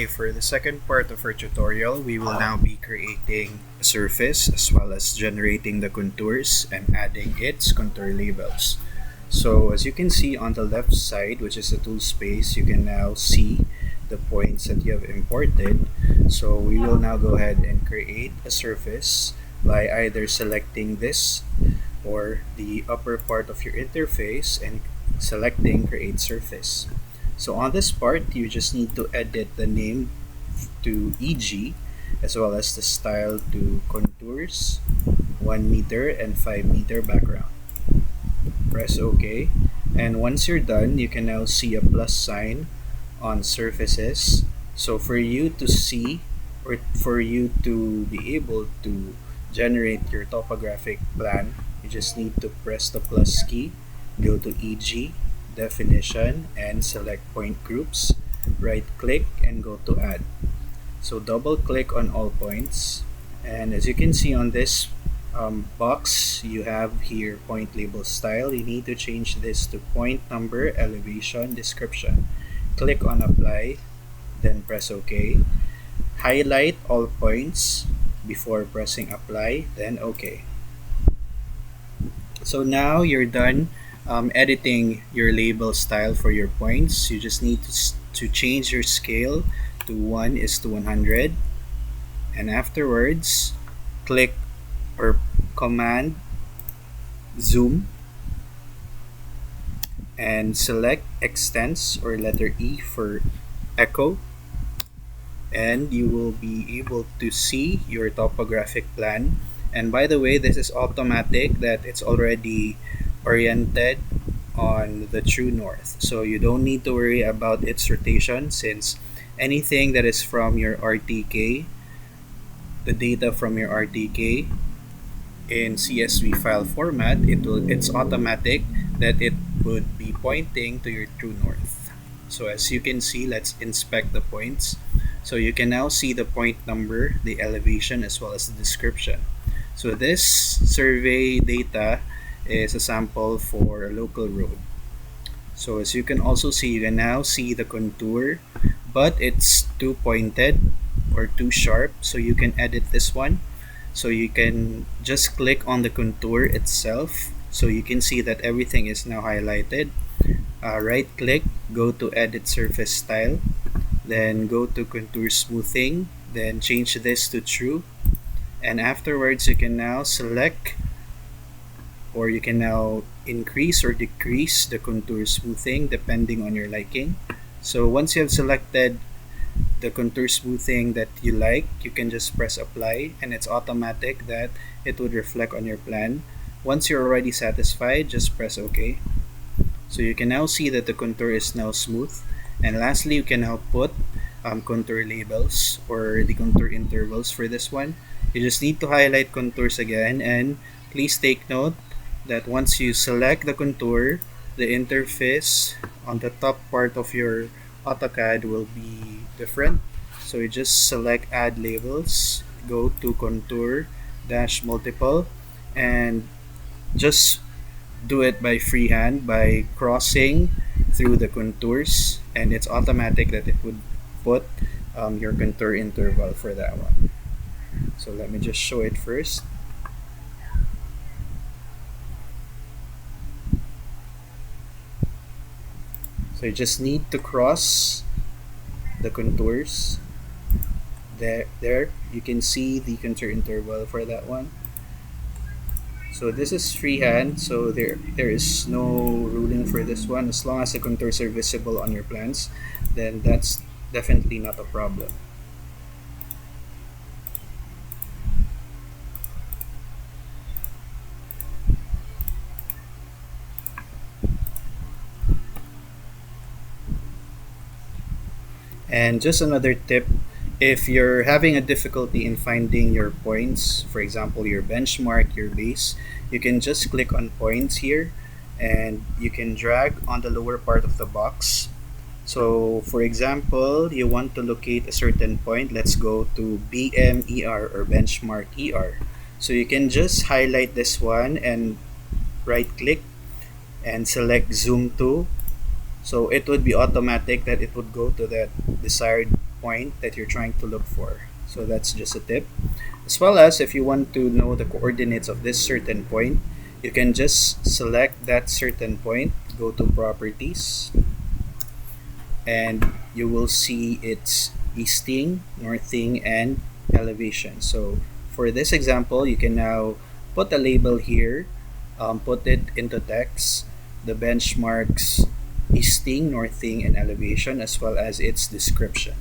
Okay, for the second part of our tutorial, we will now be creating a surface as well as generating the contours and adding its contour labels. So as you can see on the left side, which is the tool space, you can now see the points that you have imported. So we will now go ahead and create a surface by either selecting this or the upper part of your interface and selecting create surface. So on this part, you just need to edit the name to EG as well as the style to contours, 1 meter and 5 meter background. Press OK. And once you're done, you can now see a plus sign on surfaces. So for you to see or for you to be able to generate your topographic plan, you just need to press the plus key, go to EG, definition, and select point groups. Right click and go to add. So double click on all points, and as you can see on this box, you have here point label style. You need to change this to point number, elevation, description. Click on apply, then press OK. Highlight all points before pressing apply, then OK. So now you're done editing your label style for your points. You just need to change your scale to 1:100, and afterwards click or command zoom and select extents or letter E for echo, and you will be able to see your topographic plan. And by the way, this is automatic, that it's already oriented on the true north, so you don't need to worry about its rotation, since anything that is from your RTK, the data from your RTK in CSV file format, it's automatic that it would be pointing to your true north. So as you can see, let's inspect the points. So you can now see the point number, the elevation, as well as the description. So this survey data is a sample for a local road. So as you can also see, you can now see the contour, but it's too pointed or too sharp, so you can edit this one. So you can just click on the contour itself, so you can see that everything is now highlighted. Right click, go to edit surface style, then go to contour smoothing, then change this to true, and afterwards you can now select, or you can now increase or decrease the contour smoothing depending on your liking. So once you have selected the contour smoothing that you like, you can just press apply, and it's automatic that it would reflect on your plan. Once you're already satisfied, just press OK. So you can now see that the contour is now smooth. And lastly, you can now put contour labels or the contour intervals for this one. You just need to highlight contours again, and please take note that once you select the contour, the interface on the top part of your AutoCAD will be different. So you just select add labels, go to contour dash multiple, and just do it by freehand by crossing through the contours, and it's automatic that it would put your contour interval for that one. So let me just show it first. So you just need to cross the contours. There you can see the contour interval for that one. So this is freehand, so there is no ruling for this one. As long as the contours are visible on your plans, then that's definitely not a problem. And just another tip, if you're having a difficulty in finding your points, for example your benchmark, your base, you can just click on points here, and you can drag on the lower part of the box. So for example, you want to locate a certain point, let's go to BMER or benchmark ER. So you can just highlight this one and right click and select zoom to. So it would be automatic that it would go to that desired point that you're trying to look for. So that's just a tip. As well as if you want to know the coordinates of this certain point, you can just select that certain point, go to properties, and you will see its easting, northing, and elevation. So for this example, you can now put a label here, put it into text, the benchmarks, easting, northing, and elevation, as well as its description.